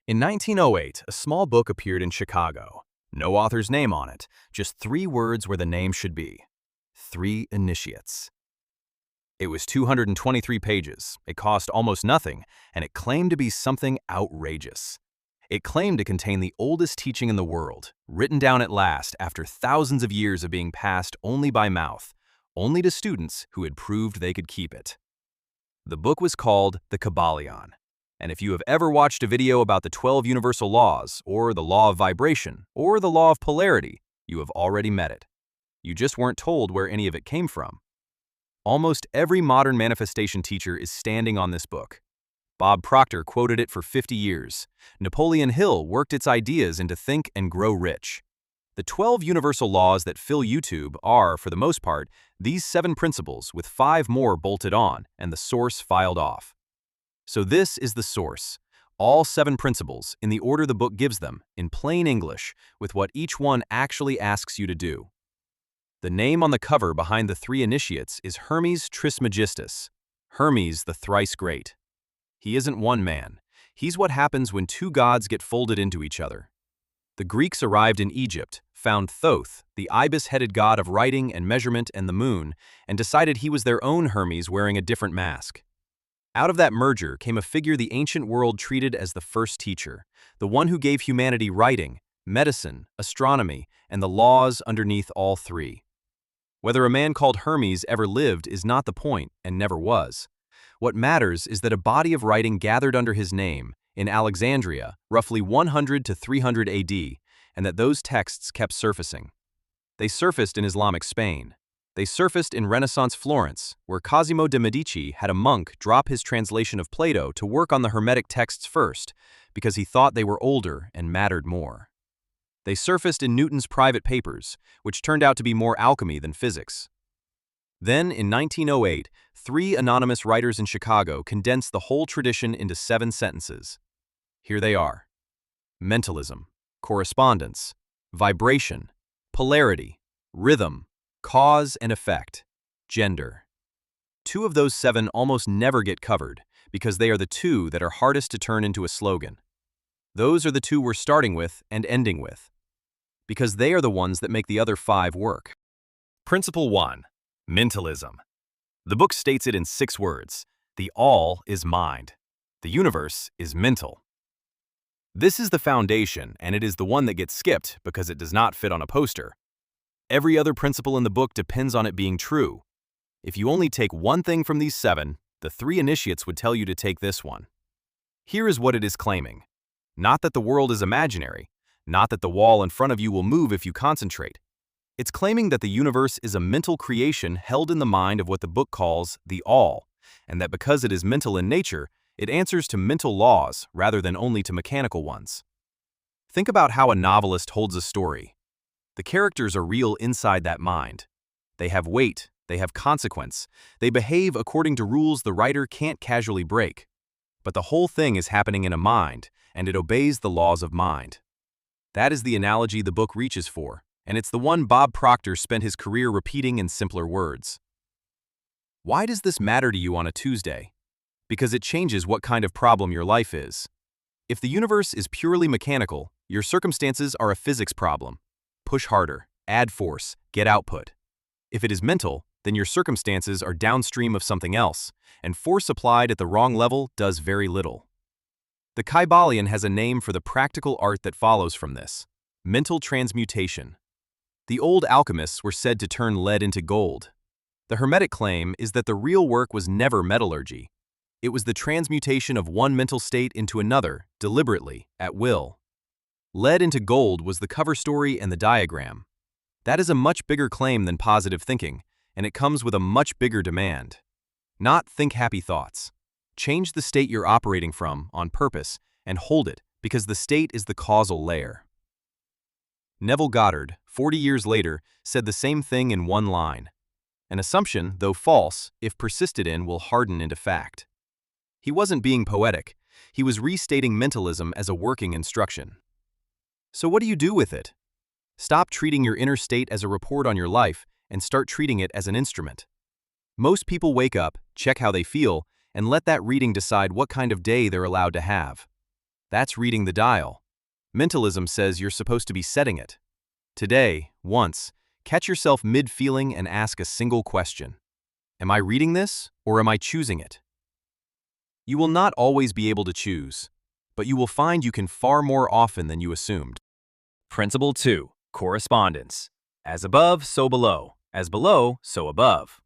In 1908, a small book appeared in Chicago. No author's name on it, just 3 words where the name should be. 3 Initiates. It was 223 pages, it cost almost nothing, and it claimed to be something outrageous. It claimed to contain the oldest teaching in the world, written down at last after thousands of years of being passed only by mouth, only to students who had proved they could keep it. The book was called the Kybalion. And if you have ever watched a video about the 12 universal laws, or the law of vibration, or the law of polarity, you have already met it. You just weren't told where any of it came from. Almost every modern manifestation teacher is standing on this book. Bob Proctor quoted it for 50 years. Napoleon Hill worked its ideas into Think and Grow Rich. The 12 universal laws that fill YouTube are, for the most part, these 7 principles with 5 more bolted on and the source filed off. So this is the source, all 7 principles in the order the book gives them, in plain English, with what each one actually asks you to do. The name on the cover behind the 3 initiates is Hermes Trismegistus, Hermes the thrice great. He isn't one man. He's what happens when 2 gods get folded into each other. The Greeks arrived in Egypt, found Thoth, the ibis-headed god of writing and measurement and the moon, and decided he was their own Hermes wearing a different mask. Out of that merger came a figure the ancient world treated as the first teacher, the one who gave humanity writing, medicine, astronomy, and the laws underneath all 3. Whether a man called Hermes ever lived is not the point, and never was. What matters is that a body of writing gathered under his name, in Alexandria, roughly 100 to 300 AD, and that those texts kept surfacing. They surfaced in Islamic Spain. They surfaced in Renaissance Florence, where Cosimo de' Medici had a monk drop his translation of Plato to work on the Hermetic texts first, because he thought they were older and mattered more. They surfaced in Newton's private papers, which turned out to be more alchemy than physics. Then, in 1908, 3 anonymous writers in Chicago condensed the whole tradition into 7 sentences. Here they are: Mentalism, Correspondence, Vibration, Polarity, Rhythm, Cause and Effect, Gender. 2 of those 7 almost never get covered, because they are the 2 that are hardest to turn into a slogan. Those are the 2 we're starting with and ending with, because they are the ones that make the other 5 work. Principle 1. Mentalism. The book states it in 6 words. The all is mind. The universe is mental. This is the foundation, and it is the one that gets skipped because it does not fit on a poster. Every other principle in the book depends on it being true. If you only take one thing from these 7, the 3 initiates would tell you to take this one. Here is what it is claiming. Not that the world is imaginary, not that the wall in front of you will move if you concentrate. It's claiming that the universe is a mental creation held in the mind of what the book calls the all, and that because it is mental in nature, it answers to mental laws rather than only to mechanical ones. Think about how a novelist holds a story. The characters are real inside that mind. They have weight, they have consequence, they behave according to rules the writer can't casually break. But the whole thing is happening in a mind, and it obeys the laws of mind. That is the analogy the book reaches for, and it's the one Bob Proctor spent his career repeating in simpler words. Why does this matter to you on a Tuesday? Because it changes what kind of problem your life is. If the universe is purely mechanical, your circumstances are a physics problem. Push harder, add force, get output. If it is mental, then your circumstances are downstream of something else, and force applied at the wrong level does very little. The Kybalion has a name for the practical art that follows from this: mental transmutation. The old alchemists were said to turn lead into gold. The Hermetic claim is that the real work was never metallurgy. It was the transmutation of one mental state into another, deliberately, at will. Lead into gold was the cover story and the diagram. That is a much bigger claim than positive thinking, and it comes with a much bigger demand. Not think happy thoughts. Change the state you're operating from on purpose and hold it, because the state is the causal layer. Neville Goddard, 40 years later, said the same thing in one line. An assumption, though false, if persisted in, will harden into fact. He wasn't being poetic. He was restating mentalism as a working instruction. So what do you do with it? Stop treating your inner state as a report on your life and start treating it as an instrument. Most people wake up, check how they feel, and let that reading decide what kind of day they're allowed to have. That's reading the dial. Mentalism says you're supposed to be setting it. Today, once, catch yourself mid-feeling and ask a single question. Am I reading this, or am I choosing it? You will not always be able to choose, but you will find you can far more often than you assumed. Principle 2. Correspondence. As above, so below. As below, so above.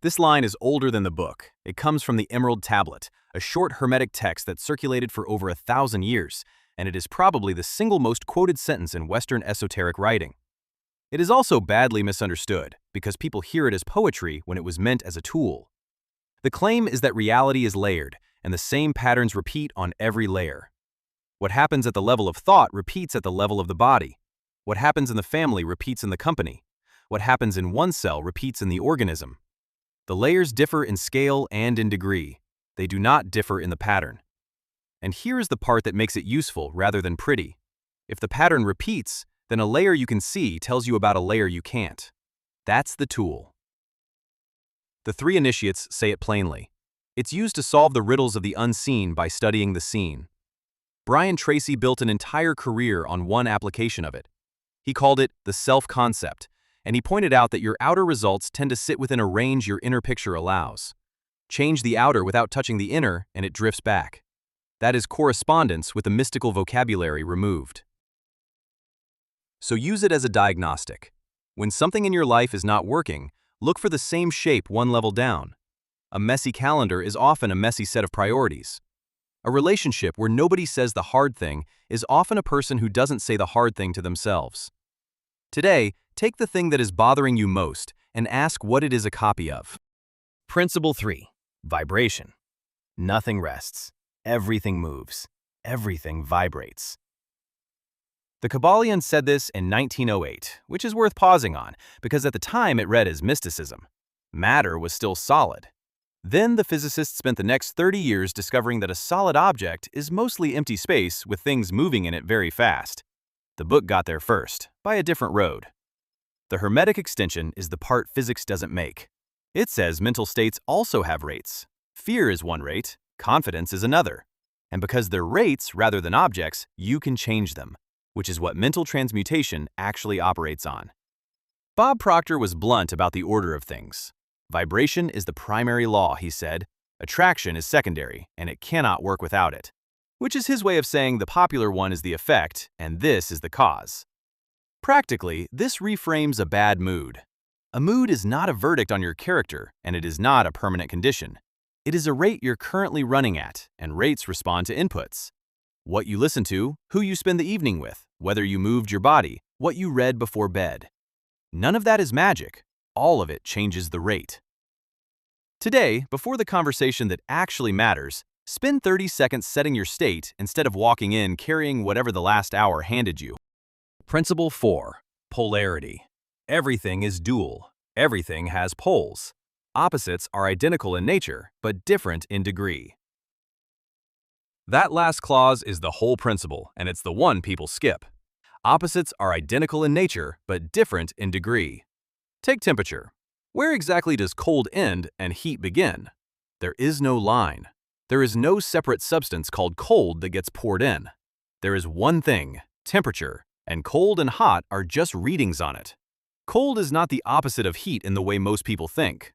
This line is older than the book. It comes from the Emerald Tablet, a short Hermetic text that circulated for over 1,000 years, and it is probably the single most quoted sentence in Western esoteric writing. It is also badly misunderstood, because people hear it as poetry when it was meant as a tool. The claim is that reality is layered, and the same patterns repeat on every layer. What happens at the level of thought repeats at the level of the body. What happens in the family repeats in the company. What happens in one cell repeats in the organism. The layers differ in scale and in degree. They do not differ in the pattern. And here is the part that makes it useful rather than pretty. If the pattern repeats, then a layer you can see tells you about a layer you can't. That's the tool. The three initiates say it plainly. It's used to solve the riddles of the unseen by studying the seen. Brian Tracy built an entire career on one application of it. He called it the self-concept, and he pointed out that your outer results tend to sit within a range your inner picture allows. Change the outer without touching the inner, and it drifts back. That is correspondence with the mystical vocabulary removed. So use it as a diagnostic. When something in your life is not working, look for the same shape one level down. A messy calendar is often a messy set of priorities. A relationship where nobody says the hard thing is often a person who doesn't say the hard thing to themselves. Today, take the thing that is bothering you most and ask what it is a copy of. Principle 3. Vibration. Nothing rests. Everything moves. Everything vibrates. The Kybalion said this in 1908, which is worth pausing on, because at the time it read as mysticism. Matter was still solid. Then the physicists spent the next 30 years discovering that a solid object is mostly empty space with things moving in it very fast. The book got there first, by a different road. The Hermetic extension is the part physics doesn't make. It says mental states also have rates. Fear is one rate, confidence is another. And because they're rates rather than objects, you can change them, which is what mental transmutation actually operates on. Bob Proctor was blunt about the order of things. Vibration is the primary law, he said. Attraction is secondary, and it cannot work without it. Which is his way of saying the popular one is the effect, and this is the cause. Practically, this reframes a bad mood. A mood is not a verdict on your character, and it is not a permanent condition. It is a rate you're currently running at, and rates respond to inputs. What you listen to, who you spend the evening with, whether you moved your body, what you read before bed. None of that is magic. All of it changes the rate. Today, before the conversation that actually matters, spend 30 seconds setting your state instead of walking in carrying whatever the last hour handed you. Principle 4. Polarity. Everything is dual. Everything has poles. Opposites are identical in nature, but different in degree. That last clause is the whole principle, and it's the one people skip. Opposites are identical in nature, but different in degree. Take temperature. Where exactly does cold end and heat begin? There is no line. There is no separate substance called cold that gets poured in. There is one thing, temperature, and cold and hot are just readings on it. Cold is not the opposite of heat in the way most people think.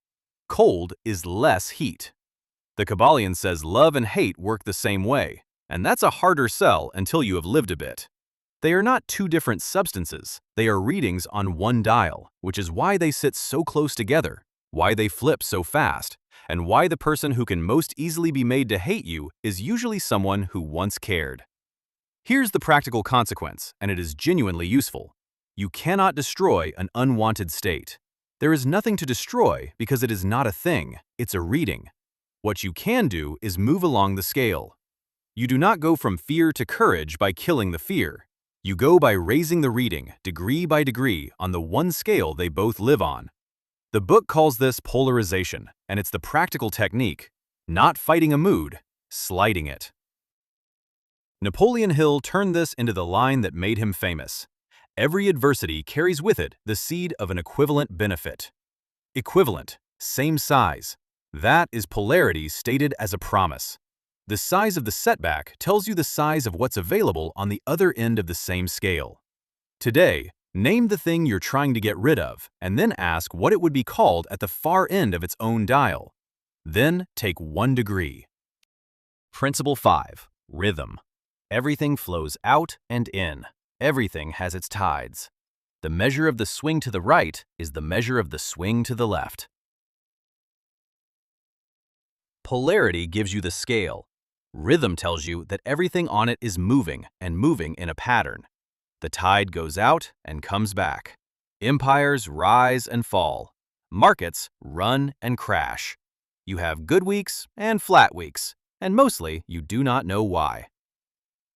Cold is less heat. The Kybalion says love and hate work the same way, and that's a harder sell until you have lived a bit. They are not two different substances. They are readings on one dial, which is why they sit so close together, why they flip so fast, and why the person who can most easily be made to hate you is usually someone who once cared. Here's the practical consequence, and it is genuinely useful. You cannot destroy an unwanted state. There is nothing to destroy because it is not a thing, it's a reading. What you can do is move along the scale. You do not go from fear to courage by killing the fear. You go by raising the reading, degree by degree, on the one scale they both live on. The book calls this polarization, and it's the practical technique, not fighting a mood, sliding it. Napoleon Hill turned this into the line that made him famous. Every adversity carries with it the seed of an equivalent benefit. Equivalent, same size. That is polarity stated as a promise. The size of the setback tells you the size of what's available on the other end of the same scale. Today, name the thing you're trying to get rid of, and then ask what it would be called at the far end of its own dial. Then take 1 degree. Principle 5. Rhythm. Everything flows out and in. Everything has its tides. The measure of the swing to the right is the measure of the swing to the left. Polarity gives you the scale. Rhythm tells you that everything on it is moving and moving in a pattern. The tide goes out and comes back. Empires rise and fall. Markets run and crash. You have good weeks and flat weeks, and mostly you do not know why.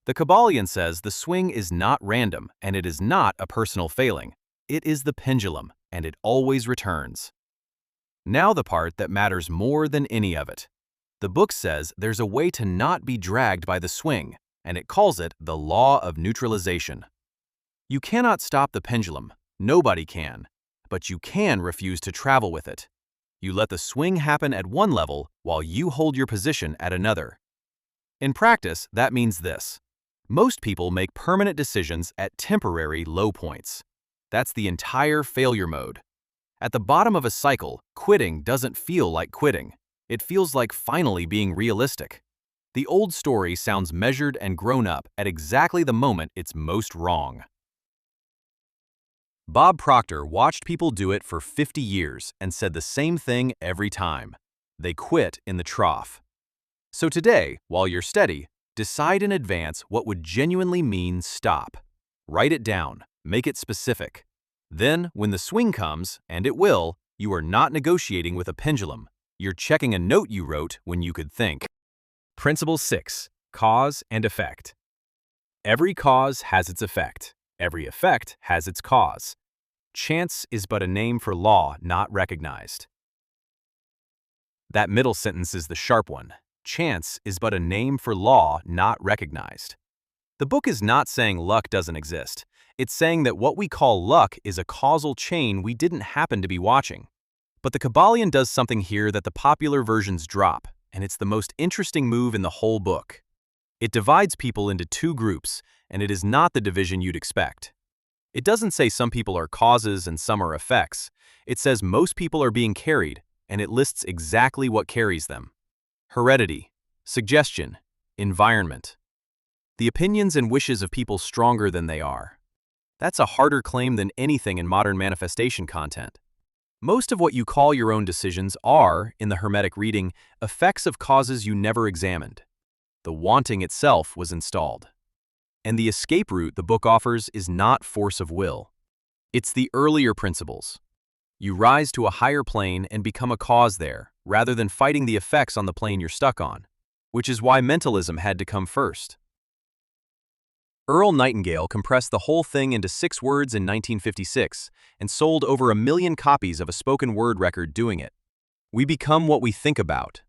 The Kybalion says the swing is not random and it is not a personal failing. It is the pendulum, and it always returns. Now the part that matters more than any of it. The book says there's a way to not be dragged by the swing, and it calls it the law of neutralization. You cannot stop the pendulum, nobody can, but you can refuse to travel with it. You let the swing happen at one level while you hold your position at another. In practice, that means this. Most people make permanent decisions at temporary low points. That's the entire failure mode. At the bottom of a cycle, quitting doesn't feel like quitting. It feels like finally being realistic. The old story sounds measured and grown up at exactly the moment it's most wrong. Bob Proctor watched people do it for 50 years and said the same thing every time. They quit in the trough. So today, while you're steady, decide in advance what would genuinely mean stop. Write it down, make it specific. Then, when the swing comes, and it will, you are not negotiating with a pendulum. You're checking a note you wrote when you could think. Principle 6. Cause and effect. Every cause has its effect. Every effect has its cause. Chance is but a name for law not recognized. That middle sentence is the sharp one. Chance is but a name for law not recognized. The book is not saying luck doesn't exist. It's saying that what we call luck is a causal chain we didn't happen to be watching. But the Kybalion does something here that the popular versions drop, and it's the most interesting move in the whole book. It divides people into 2 groups, and it is not the division you'd expect. It doesn't say some people are causes and some are effects. It says most people are being carried, and it lists exactly what carries them. Heredity, suggestion, environment. The opinions and wishes of people stronger than they are. That's a harder claim than anything in modern manifestation content. Most of what you call your own decisions are, in the Hermetic reading, effects of causes you never examined. The wanting itself was installed. And the escape route the book offers is not force of will. It's the earlier principles. You rise to a higher plane and become a cause there, rather than fighting the effects on the plane you're stuck on, which is why mentalism had to come first. Earl Nightingale compressed the whole thing into 6 words in 1956 and sold over 1 million copies of a spoken word record doing it. We become what we think about.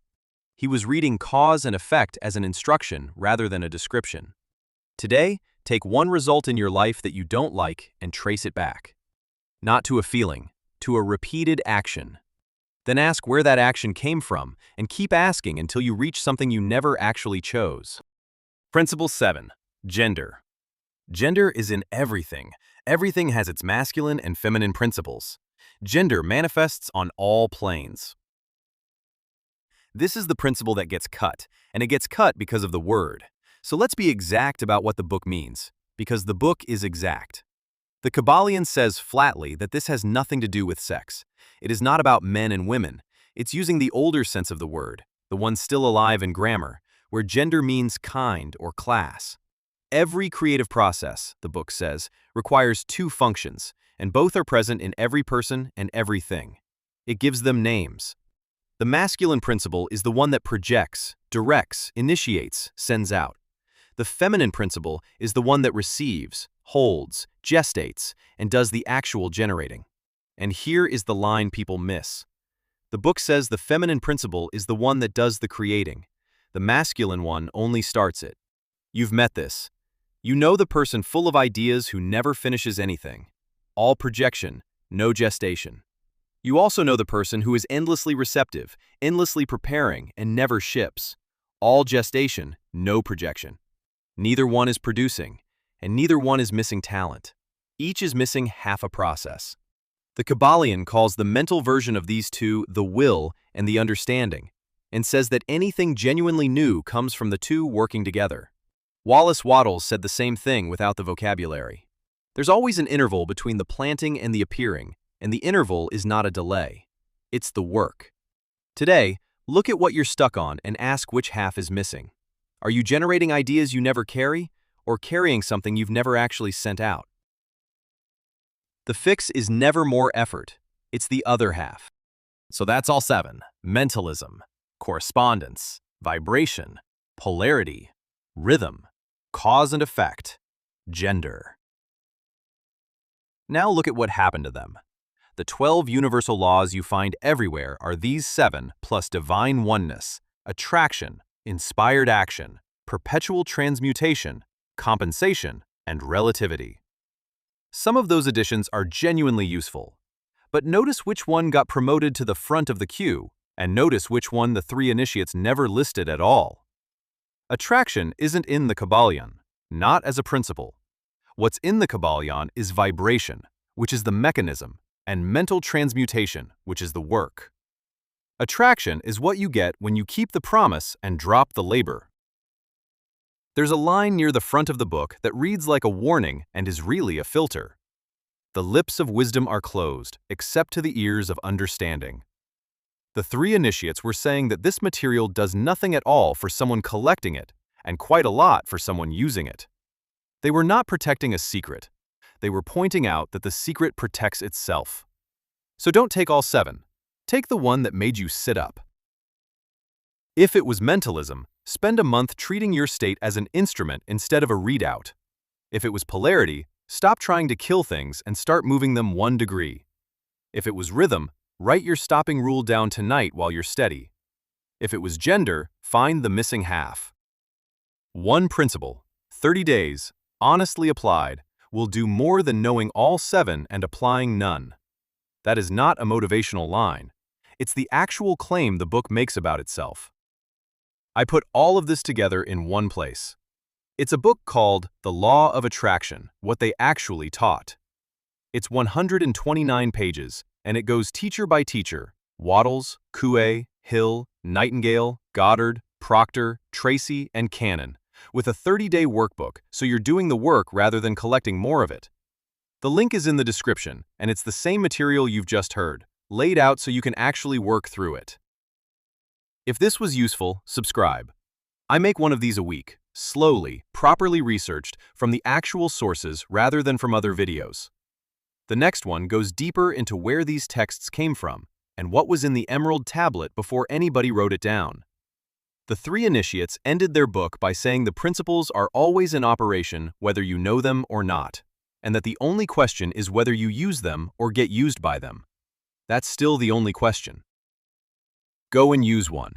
He was reading cause and effect as an instruction rather than a description. Today, take one result in your life that you don't like and trace it back. Not to a feeling, to a repeated action. Then ask where that action came from and keep asking until you reach something you never actually chose. Principle 7. Gender. Gender is in everything. Everything has its masculine and feminine principles. Gender manifests on all planes. This is the principle that gets cut, and it gets cut because of the word. So let's be exact about what the book means, because the book is exact. The Kybalion says flatly that this has nothing to do with sex. It is not about men and women. It's using the older sense of the word, the one still alive in grammar, where gender means kind or class. Every creative process, the book says, requires 2 functions, and both are present in every person and everything. It gives them names. The masculine principle is the one that projects, directs, initiates, sends out. The feminine principle is the one that receives, holds, gestates, and does the actual generating. And here is the line people miss. The book says the feminine principle is the one that does the creating. The masculine one only starts it. You've met this. You know the person full of ideas who never finishes anything. All projection, no gestation. You also know the person who is endlessly receptive, endlessly preparing, and never ships. All gestation, no projection. Neither one is producing, and neither one is missing talent. Each is missing half a process. The Kybalion calls the mental version of these two the will and the understanding, and says that anything genuinely new comes from the two working together. Wallace Wattles said the same thing without the vocabulary. There's always an interval between the planting and the appearing, and the interval is not a delay. It's the work. Today, look at what you're stuck on and ask which half is missing. Are you generating ideas you never carry, or carrying something you've never actually sent out? The fix is never more effort. It's the other half. So that's all 7. Mentalism, correspondence, vibration, polarity, rhythm, cause and effect, gender. Now look at what happened to them. The 12 universal laws you find everywhere are these 7 plus divine oneness, attraction, inspired action, perpetual transmutation, compensation, and relativity. Some of those additions are genuinely useful, but notice which one got promoted to the front of the queue, and notice which one the 3 initiates never listed at all. Attraction isn't in the Kybalion, not as a principle. What's in the Kybalion is vibration, which is the mechanism, and mental transmutation, which is the work. Attraction is what you get when you keep the promise and drop the labor. There's a line near the front of the book that reads like a warning and is really a filter. The lips of wisdom are closed, except to the ears of understanding. The 3 initiates were saying that this material does nothing at all for someone collecting it, and quite a lot for someone using it. They were not protecting a secret. They were pointing out that the secret protects itself. So don't take all 7. Take the one that made you sit up. If it was mentalism, spend a month treating your state as an instrument instead of a readout. If it was polarity, stop trying to kill things and start moving them 1 degree. If it was rhythm, write your stopping rule down tonight while you're steady. If it was gender, find the missing half. One principle, 30 days, honestly applied, will do more than knowing all 7 and applying none. That is not a motivational line. It's the actual claim the book makes about itself. I put all of this together in one place. It's a book called The Law of Attraction, What They Actually Taught. It's 129 pages, and it goes teacher by teacher, Wattles, Coué, Hill, Nightingale, Goddard, Proctor, Tracy, and Cannon, with a 30-day workbook, so you're doing the work rather than collecting more of it. The link is in the description, and it's the same material you've just heard, laid out so you can actually work through it. If this was useful, subscribe. I make one of these a week, slowly, properly researched, from the actual sources rather than from other videos. The next one goes deeper into where these texts came from and what was in the Emerald Tablet before anybody wrote it down. The 3 initiates ended their book by saying the principles are always in operation whether you know them or not, and that the only question is whether you use them or get used by them. That's still the only question. Go and use one.